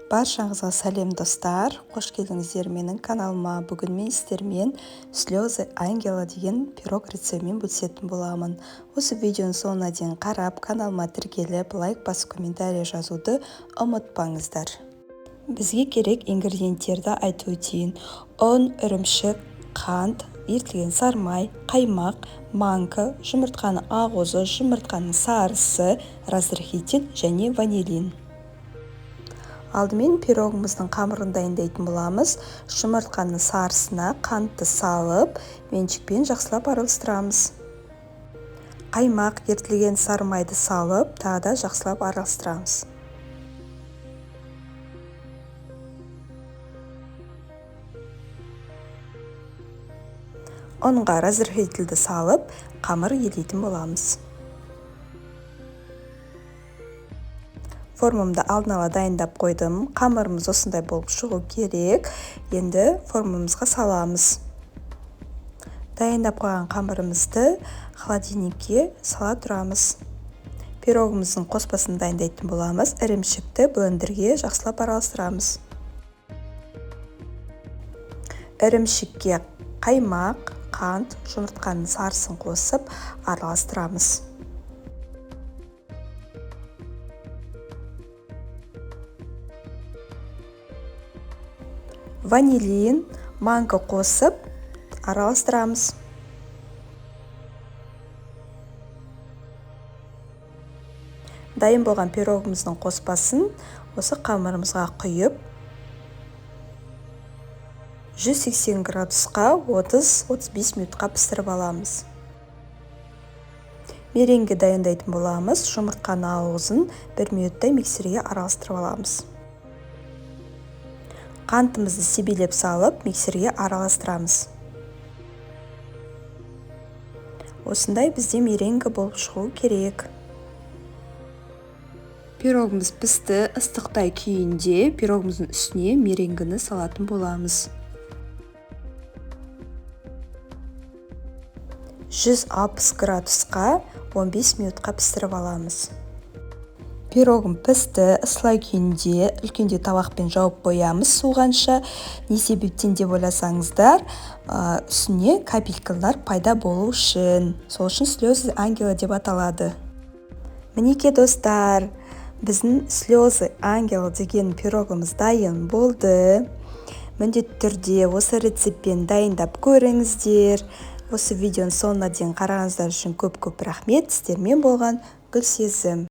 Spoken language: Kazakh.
Баршаңызға сәлем достар, қош келдіңіздер менің каналыма. Бүгін мен сіздермен слезы ангела деген пирог рецептімен бөлісетін боламын. Осы видеоның соңына дейін қарап, каналыма тіркеліп, лайк басып, комментарий жазуды ұмытпаңыздар. Бізге керек ингредиенттерді айтып өтейін. Ұн, ірімшік, қант, ерітілген сары май, қаймақ, манка, жұмыртқаның ақуызы, жұмыртқаның сарысы, разрыхитель және ванилин. Алдымен пирогымыздың қамырын дайындайтын боламыз. Жұмыртқаның сарысына қантты салып, меншікпен жақсылап араластырамыз. Қаймақ, ерітілген сары майды салып, тағы да жақсылап араластырамыз. Онға разрыхительді салып, қамыр елейтін боламыз. Формамды алдын ала дайындап қойдым. Қамырымыз осындай болып шығу керек. Енді формамызға саламыз. Дайындап қойған қамырымызды холодильникке сала тұрамыз. Пирогымыздың қоспасын дайындайтын боламыз. Ірімшікті блендерге жақсылап араластырамыз. Ірімшікке қаймақ, қант, жұмыртқаның сарысын қосып араластырамыз. Ванилин, манка қосып араластырамыз. Дайын болған пирогымыздың қоспасын осы қамырымызға құйып, 180 градусқа 30-35 минутқа пісіріп аламыз. Меренге дайындайтын боламыз. Жұмыртқаның ақуызын 1 минуттай миксерге араластырып аламыз. Қантымызды себелеп салып, миксерге араластырамыз. Осындай бізде меренге болып шығу керек. Пирогымыз пісті. Ыстықтай күйінде пирогымыздың үстіне меренгіні салатын боламыз. 160 градусқа 15 минутқа пісіріп аламыз. Пирогым пісті. Ысылай күйінде үлкенде табақпен жауып қоямыз суғанша. Не себептен деп ойласаңыздар, үстіне капелькалар пайда болу үшін. Сол үшін слезы ангела деп аталады. Мінеке достар, біздің слезы ангела деген пирогымыз дайын болды. Міндетті түрде осы рецептпен дайындап көріңіздер. Осы видеоның соңына дейін қарағаныздар үшін көп-көп рахмет. Сіздермен болған Гүлсезім.